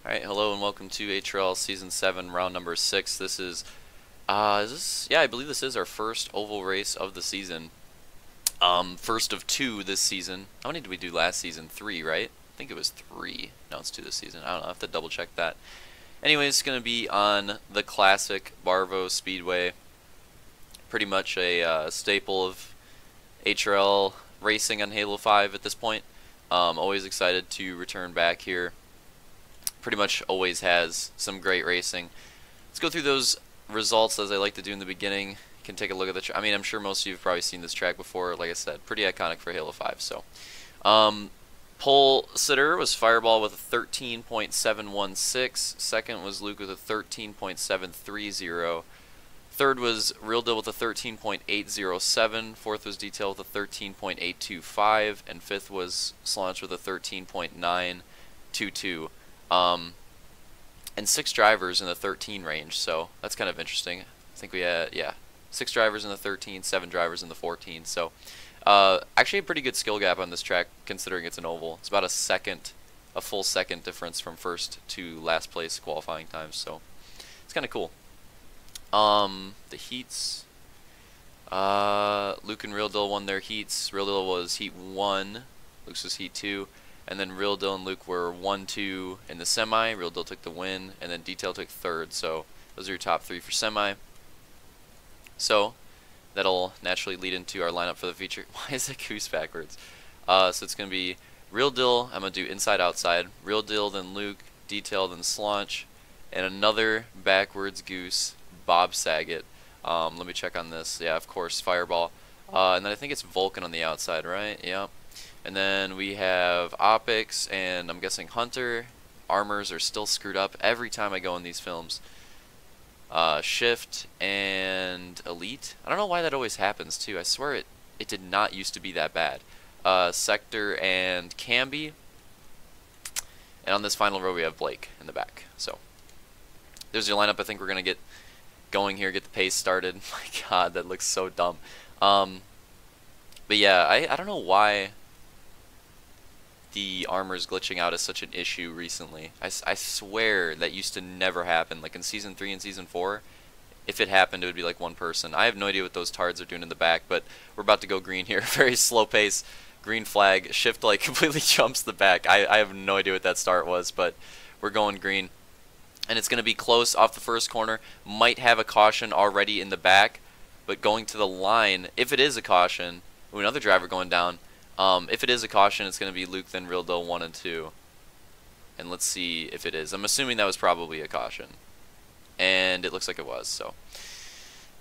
Alright, hello and welcome to HRL Season 7, round number 6. Yeah, I believe this is our first oval race of the season. First of 2 this season. How many did we do last season? 3, right? I think it was 3. No, it's 2 this season. I don't know, I have to double check that. Anyways, it's going to be on the classic Barvo Speedway. Pretty much a staple of HRL racing on Halo 5 at this point. Always excited to return back here. Pretty much always has some great racing. Let's go through those results as I like to do in the beginning. You can take a look at the track. I mean, I'm sure most of you have probably seen this track before. Like I said, pretty iconic for Halo 5. So, pole sitter was Fireball with a 13.716. Second was Luke with a 13.730. Third was Real Deal with a 13.807. Fourth was Detail with a 13.825. And fifth was Slaunch with a 13.922. And 6 drivers in the 13 range, so that's kind of interesting. I think we had, yeah, 6 drivers in the 13, 7 drivers in the 14, so actually a pretty good skill gap on this track considering it's an oval. It's about a full second difference from first to last place qualifying times, so it's kind of cool. The heats, Luke and Real Deal won their heats. Real Deal was heat 1, Luke's was heat 2. And then Real Deal and Luke were 1-2 in the semi. Real Deal took the win, and then Detail took third. So those are your top 3 for semi. So that'll naturally lead into our lineup for the feature. Why is it goose backwards? So it's going to be Real Deal. I'm going to do inside outside. Real Deal, then Luke. Detail, then Slaunch. And another backwards goose, Bob Saget. Let me check on this. Yeah, of course, Fireball. And then I think it's Vulcan on the outside, right? Yep. And then we have Opix, and I'm guessing Hunter. Armors are still screwed up every time I go in these films. Shift and Elite. I don't know why that always happens, too. I swear it did not used to be that bad. Sector and Camby. And on this final row, we have Blake in the back. So there's your lineup. I think we're going to get going here, get the pace started. My God, that looks so dumb. But yeah, I don't know why the armor's glitching out is such an issue recently. I swear that used to never happen. Like in Season 3 and Season 4, if it happened, it would be like one person. I have no idea what those tards are doing in the back, but we're about to go green here. Very slow pace, green flag. Shift like completely jumps the back. I have no idea what that start was, but we're going green. And it's going to be close off the first corner. Might have a caution already in the back, but going to the line, if it is a caution, ooh, another driver going down. If it is a caution, it's going to be Luke, then Real Deal 1 and 2. And let's see if it is. I'm assuming that was probably a caution. And it looks like it was, so.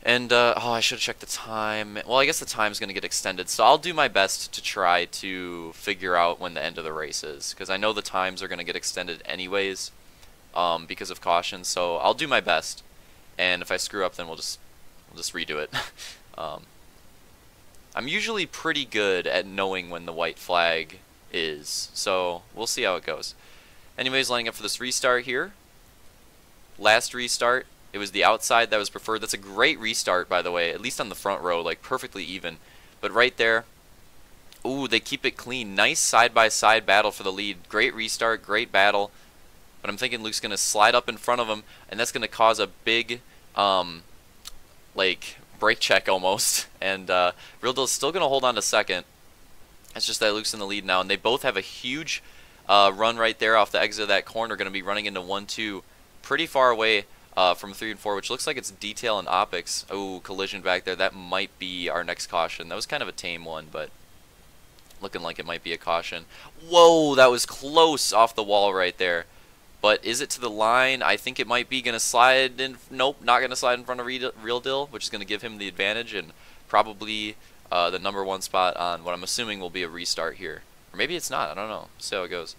And, oh, I should have checked the time. Well, I guess the time's going to get extended. So I'll do my best to try to figure out when the end of the race is. Because I know the times are going to get extended anyways because of caution. So I'll do my best. And if I screw up, then we'll just redo it. I'm usually pretty good at knowing when the white flag is, so we'll see how it goes. Anyways, lining up for this restart here. Last restart, it was the outside that was preferred. That's a great restart, by the way, at least on the front row, like perfectly even. But right there, ooh, they keep it clean. Nice side-by-side battle for the lead. Great restart, great battle. But I'm thinking Luke's going to slide up in front of him, and that's going to cause a big, like, brake check almost, and Real Deal's still going to hold on to second. It's just that Luke's in the lead now, and they both have a huge run right there off the exit of that corner, going to be running into 1-2 pretty far away from 3 and 4, which looks like it's Detail and Opix. Oh, collision back there. That might be our next caution. That was kind of a tame one, but looking like it might be a caution. Whoa, that was close off the wall right there. But is it to the line? I think it might be going to slide in. Nope, not going to slide in front of Real Deal, which is going to give him the advantage and probably the #1 spot on what I'm assuming will be a restart here. Or maybe it's not. I don't know. See how it goes.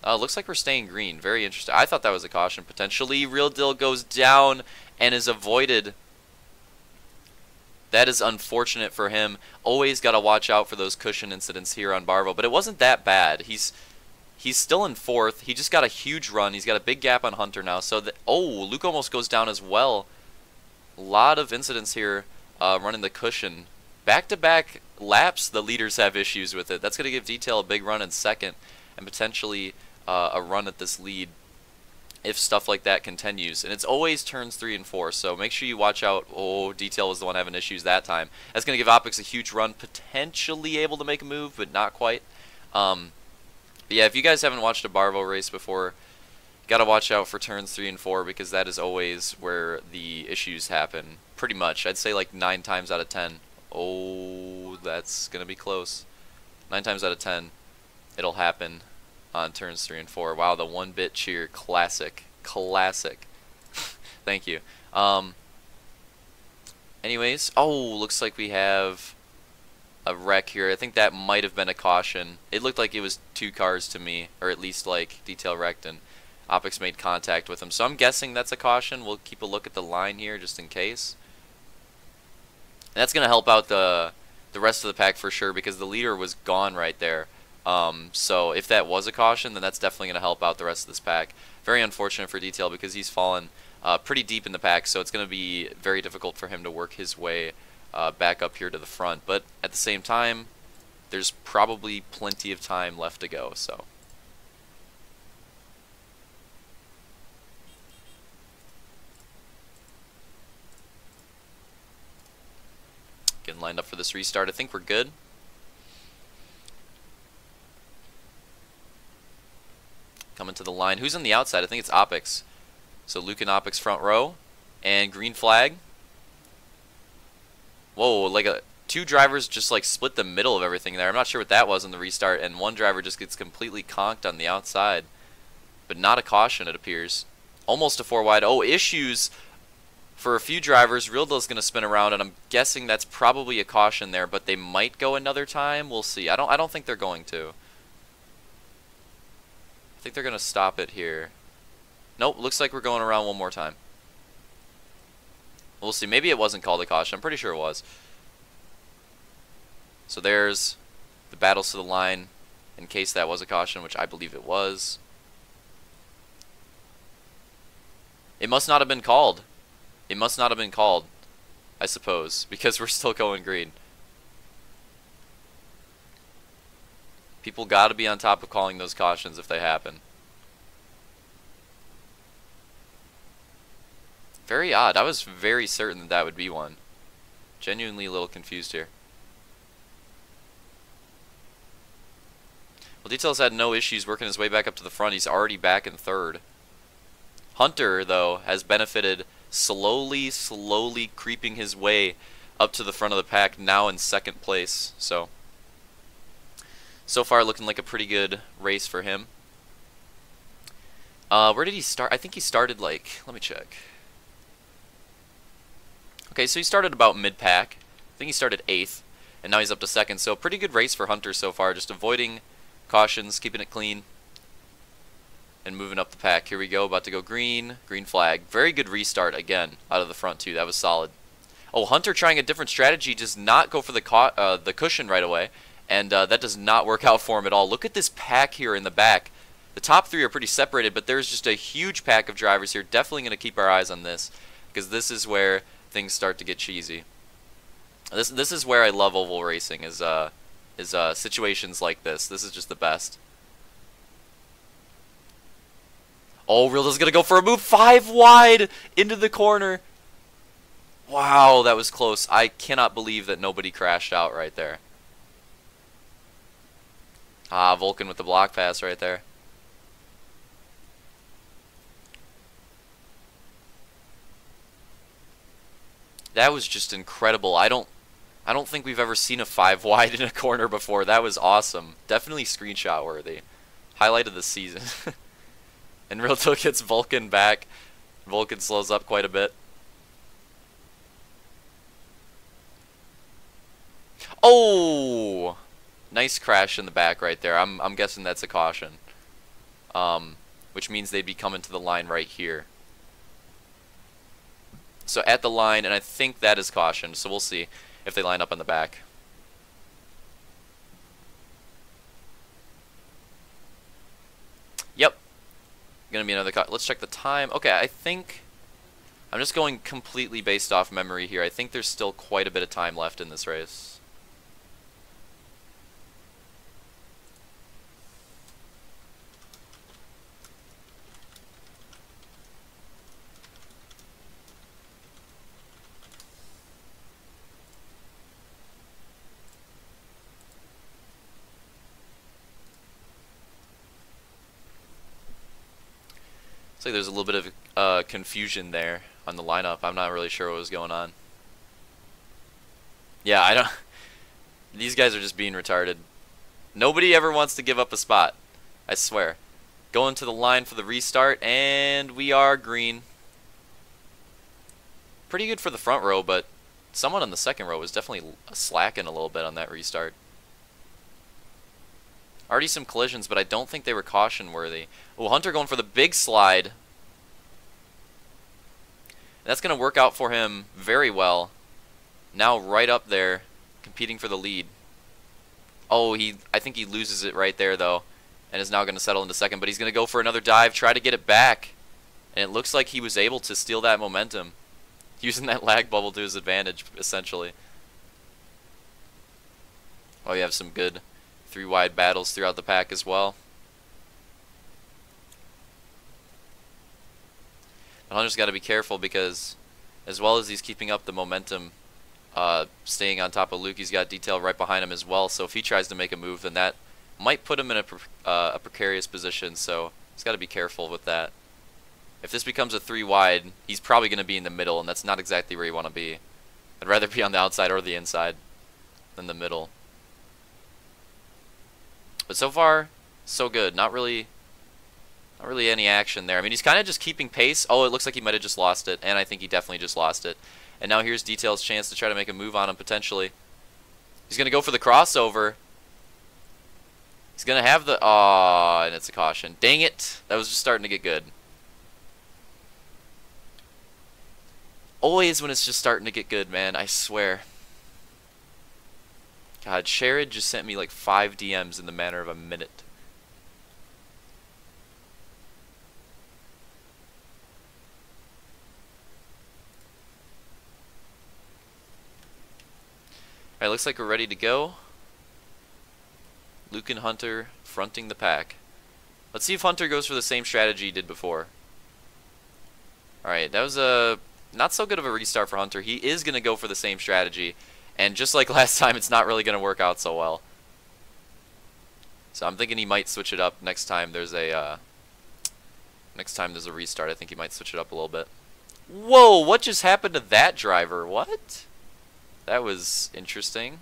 Looks like we're staying green. Very interesting. I thought that was a caution potentially. Real Deal goes down and is avoided. That is unfortunate for him. Always got to watch out for those cushion incidents here on Barvo. But it wasn't that bad. He's still in 4th. He just got a huge run. He's got a big gap on Hunter now. So, oh, Luke almost goes down as well. A lot of incidents here running the cushion. Back-to-back laps, the leaders have issues with it. That's going to give Detail a big run in second. and potentially a run at this lead if stuff like that continues. And it's always turns 3 and 4, so make sure you watch out. Oh, Detail was the one having issues that time. That's going to give Opix a huge run, potentially able to make a move, but not quite. But yeah, if you guys haven't watched a Barvo race before, gotta watch out for turns 3 and 4, because that is always where the issues happen. Pretty much, I'd say like 9 times out of 10. Oh, that's gonna be close. 9 times out of 10, it'll happen on turns 3 and 4. Wow, the 1-bit cheer, classic. Thank you. Anyways, oh, looks like we have a wreck here. I think that might have been a caution. It looked like it was 2 cars to me, or at least like Detail wrecked and Opix made contact with him. So I'm guessing that's a caution. We'll keep a look at the line here just in case. And that's going to help out the rest of the pack for sure, because the leader was gone right there. So if that was a caution, then that's definitely going to help out the rest of this pack. Very unfortunate for Detail, because he's fallen pretty deep in the pack, so it's going to be very difficult for him to work his way back up here to the front. But at the same time, there's probably plenty of time left to go. So getting lined up for this restart. I think we're good. Coming to the line. Who's on the outside? I think it's Opix. So Luke and Opix front row. And green flag. Whoa, like 2 drivers just like split the middle of everything there. I'm not sure what that was in the restart. And 1 driver just gets completely conked on the outside. But not a caution, it appears. Almost a 4 wide. Oh, issues for a few drivers. Real Deal's going to spin around, and I'm guessing that's probably a caution there, but they might go another time. We'll see. I don't think they're going to. I think they're going to stop it here. Nope, looks like we're going around one more time. We'll see. Maybe it wasn't called a caution. I'm pretty sure it was. So there's the battles to the line in case that was a caution, which I believe it was. It must not have been called. It must not have been called, I suppose, because we're still going green. People got to be on top of calling those cautions if they happen. Very odd. I was very certain that that would be one. Genuinely a little confused here. Well, Detail's had no issues working his way back up to the front. He's already back in 3rd. Hunter, though, has benefited, slowly creeping his way up to the front of the pack, now in 2nd place. So far looking like a pretty good race for him. Where did he start? I think he started like, let me check. Okay, so he started about mid-pack. I think he started 8th, and now he's up to 2nd. So pretty good race for Hunter so far, just avoiding cautions, keeping it clean, and moving up the pack. Here we go, about to go green. Green flag. Very good restart again out of the front too. That was solid. Oh, Hunter trying a different strategy, does not go for the cushion right away, and that does not work out for him at all. Look at this pack here in the back. The top 3 are pretty separated, but there's just a huge pack of drivers here. Definitely going to keep our eyes on this, because this is where things start to get cheesy. This is where I love oval racing, is situations like this. This is just the best. Oh, Real Deal's going to go for a move 5 wide into the corner. Wow, that was close. I cannot believe that nobody crashed out right there. Ah, Vulcan with the block pass right there. That was just incredible. I don't think we've ever seen a 5 wide in a corner before. That was awesome. Definitely screenshot worthy. Highlight of the season. And Real Deal gets Vulcan back. Vulcan slows up quite a bit. Oh! Nice crash in the back right there. I'm guessing that's a caution. Which means they'd be coming to the line right here. So at the line, and I think that is caution. So we'll see if they line up on the back. Yep. Gonna be another cut. Let's check the time. Okay, I think I'm just going completely based off memory here. I think there's still quite a bit of time left in this race. Looks like there's a little bit of confusion there on the lineup. I'm not really sure what was going on. Yeah, I don't. These guys are just being retarded. Nobody ever wants to give up a spot. I swear. Going to the line for the restart, and we are green. Pretty good for the front row, but someone on the second row was definitely slacking a little bit on that restart. Already some collisions, but I don't think they were caution worthy. Oh, Hunter going for the big slide. That's going to work out for him very well. Now right up there, competing for the lead. Oh, I think he loses it right there, though, and is now going to settle into second. But he's going to go for another dive, try to get it back. And it looks like he was able to steal that momentum, using that lag bubble to his advantage, essentially. Oh, you have some good three-wide battles throughout the pack as well. But Hunter's got to be careful because, as well as he's keeping up the momentum, staying on top of Luke, he's got detail right behind him as well. So if he tries to make a move, then that might put him in a precarious position. So he's got to be careful with that. If this becomes a three-wide, he's probably going to be in the middle, and that's not exactly where you want to be. I'd rather be on the outside or the inside than the middle. But so far, so good. Not really any action there. I mean, he's kind of just keeping pace. Oh, it looks like he might have just lost it, and I think he definitely just lost it. And now here's Detail's chance to try to make a move on him, potentially. He's going to go for the crossover. He's going to have the... Aw, and it's a caution. Dang it. That was just starting to get good. Always when it's just starting to get good, man. I swear. God, Sherrod just sent me like 5 DMs in the matter of a minute. Alright, looks like we're ready to go. Luke and Hunter fronting the pack. Let's see if Hunter goes for the same strategy he did before. Alright, that was a not so good of a restart for Hunter. He is going to go for the same strategy. And just like last time, it's not really going to work out so well. So I'm thinking he might switch it up next time there's a restart. I think he might switch it up a little bit. Whoa, what just happened to that driver? What? That was interesting.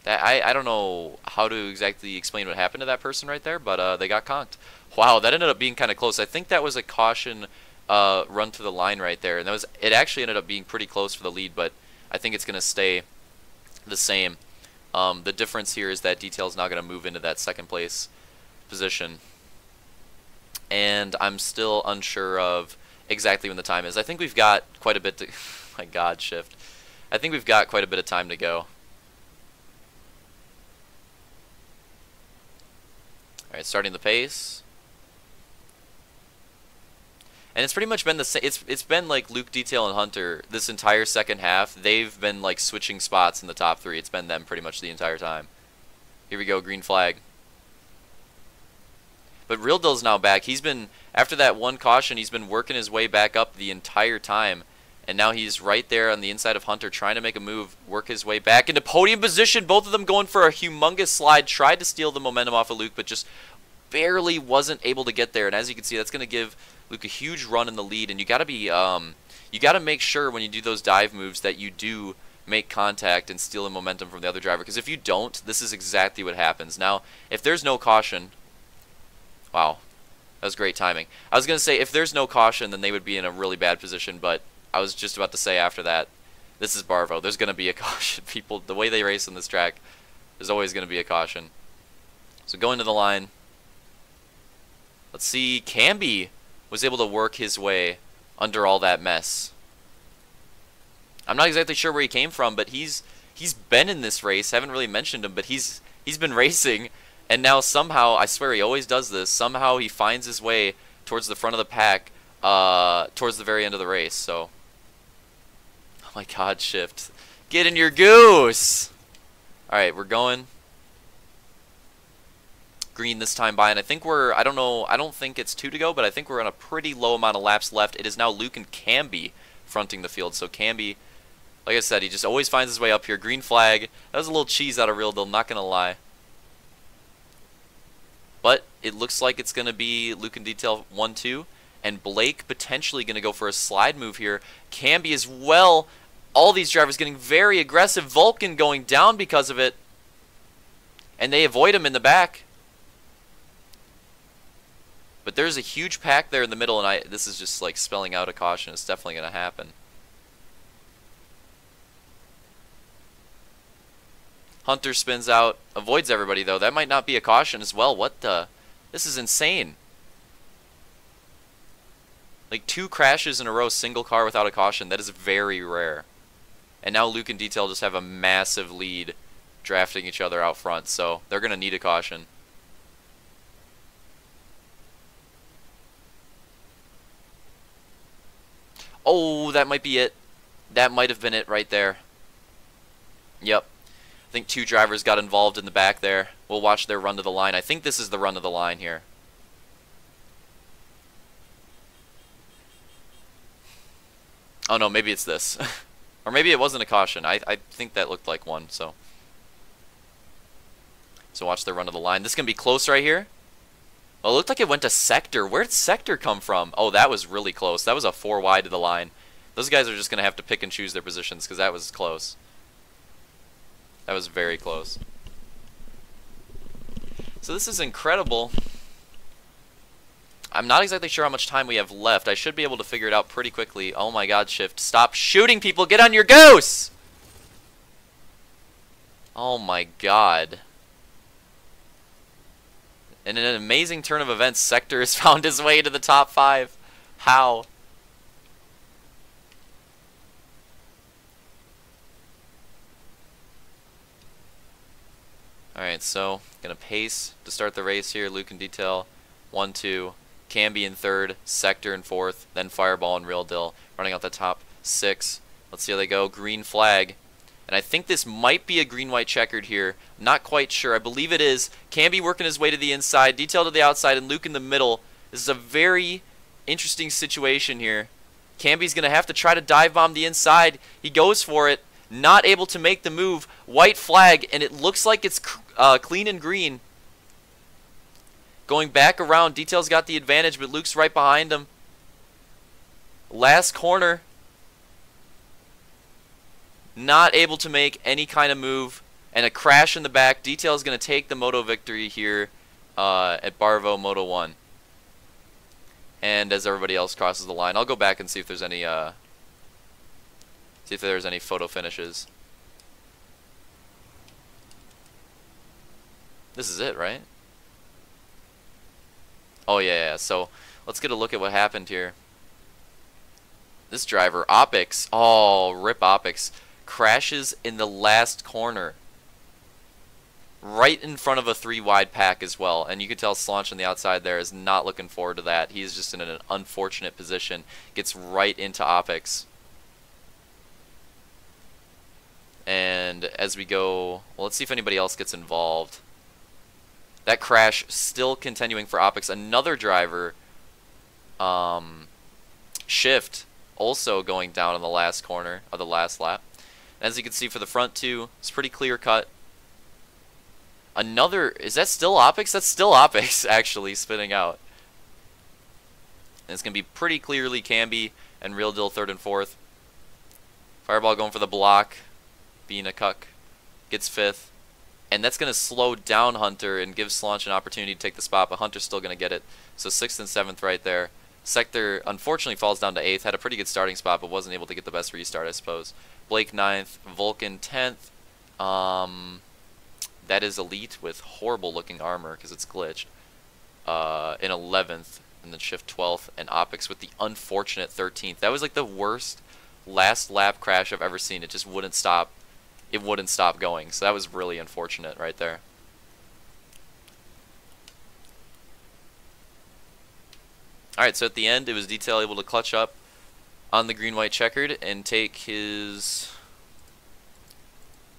I don't know how to exactly explain what happened to that person right there, but they got conked. Wow, that ended up being kind of close. I think that was a caution run to the line right there, and it actually ended up being pretty close for the lead, but I think it's going to stay the same. The difference here is that Detail's now going to move into that second place position, and I'm still unsure of exactly when the time is. I think we've got quite a bit to... my God, shift. I think we've got quite a bit of time to go. Alright, starting the pace. And it's pretty much been the same. It's been like Luke, Detail, and Hunter this entire second half. They've been like switching spots in the top 3. It's been them pretty much the entire time. Here we go, green flag. But Real Dill's now back. He's been, after that one caution, he's been working his way back up the entire time. And now he's right there on the inside of Hunter trying to make a move, work his way back into podium position. Both of them going for a humongous slide. Tried to steal the momentum off of Luke, but just barely wasn't able to get there. And as you can see, that's going to give Luke a huge run in the lead. And you got to be, you got to make sure when you do those dive moves that you do make contact and steal the momentum from the other driver. Because if you don't, this is exactly what happens. Now, if there's no caution, wow, that was great timing. I was going to say if there's no caution, then they would be in a really bad position, but I was just about to say after that, this is Barvo. There's going to be a caution. People, the way they race on this track, there's always going to be a caution. So going to the line. Let's see. Camby was able to work his way under all that mess. I'm not exactly sure where he came from, but he's been in this race. I haven't really mentioned him, but he's been racing, and now somehow, I swear he always does this, somehow he finds his way towards the front of the pack, towards the very end of the race. So, oh my God, shift. Get in your goose! Alright, we're going. Green this time by, and I think we're, I don't think it's 2 to go, but I think we're on a pretty low amount of laps left. It is now Luke and Camby fronting the field, so Camby Like I said, he just always finds his way up here. Green flag. That was a little cheese out of Real Deal, not going to lie. But it looks like it's going to be Luke and Detail 1-2. And Blake potentially going to go for a slide move here. Camby as well. All these drivers getting very aggressive. Vulcan going down because of it. And they avoid him in the back. But there's a huge pack there in the middle, and this is just like spelling out a caution. It's definitely going to happen. Hunter spins out, avoids everybody though. That might not be a caution as well. What the? This is insane. Like 2 crashes in a row, single car without a caution. That is very rare. And now Luke and Detail just have a massive lead drafting each other out front. So they're going to need a caution. Oh, that might be it. That might have been it right there. Yep. I think 2 drivers got involved in the back there. We'll watch their run to the line. I think this is the run to the line here. Oh no, maybe it's this. Or maybe it wasn't a caution. I think that looked like one, so. So watch their run to the line. This is going to be close right here. Well, it looked like it went to Sector. Where did Sector come from? Oh, that was really close. That was a 4 wide to the line. Those guys are just going to have to pick and choose their positions because that was close. That was very close. So this is incredible. I'm not exactly sure how much time we have left. I should be able to figure it out pretty quickly. Oh my god, Shift. Stop shooting people. Get on your goose! Oh my god. In an amazing turn of events, Sector has found his way to the top 5. How? Alright, so gonna pace to start the race here. Luke and Detail 1-2. Camby in 3rd, Sector in 4th, then Fireball and Real Deal running out the top 6. Let's see how they go. Green flag. And I think this might be a green-white checkered here. Not quite sure. I believe it is. Camby working his way to the inside, Detail to the outside, and Luke in the middle. This is a very interesting situation here. Camby's going to have to try to dive bomb the inside. He goes for it. Not able to make the move. White flag, and it looks like it's clean and green. Going back around, Detail's got the advantage, but Luke's right behind him. Last corner. Not able to make any kind of move, and a crash in the back. Detail's going to take the Moto victory here at Barvo Moto 1. And as everybody else crosses the line, I'll go back and see if there's any photo finishes. This is it, right? Oh yeah. So let's get a look at what happened here. This driver, Opix. Oh, rip Opix. Crashes in the last corner. Right in front of a 3 wide pack as well. And you can tell Slaunch on the outside there is not looking forward to that. He's just in an unfortunate position. Gets right into Opix. And as we go, well, let's see if anybody else gets involved. That crash still continuing for Opix. Another driver, Shift, also going down on the last corner of the last lap. And as you can see for the front 2, it's pretty clear cut. Another, is that still Opix? That's still Opix actually spinning out. And it's going to be pretty clearly Camby and Real Deal 3rd and 4th. Fireball going for the block. Being a cuck. Gets 5th. And that's going to slow down Hunter and give Slaunch an opportunity to take the spot, but Hunter's still going to get it. So 6th and 7th right there. Sector unfortunately falls down to 8th. Had a pretty good starting spot, but wasn't able to get the best restart, I suppose. Blake 9th. Vulcan 10th. That is Elite with horrible looking armor because it's glitched. In 11th. And then Shift 12th. And Opix with the unfortunate 13th. That was like the worst last lap crash I've ever seen. It just wouldn't stop. It wouldn't stop going. So that was really unfortunate right there. Alright, so at the end, it was Detail able to clutch up on the green-white checkered and take his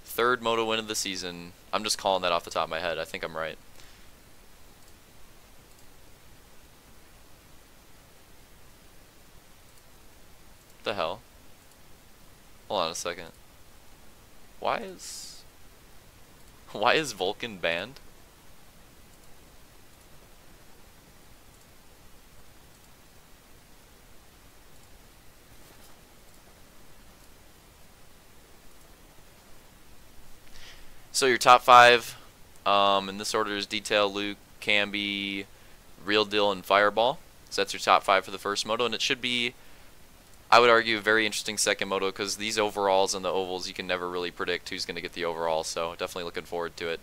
3rd Moto win of the season. I'm just calling that off the top of my head. I think I'm right. What the hell? Hold on a second. Why is Vulcan banned? So your top 5 in this order is Detail, Luke, Camby, Real Deal, and Fireball. So that's your top 5 for the first moto, and it should be, I would argue, a very interesting second moto because these overalls and the ovals, you can never really predict who's going to get the overall, so definitely looking forward to it.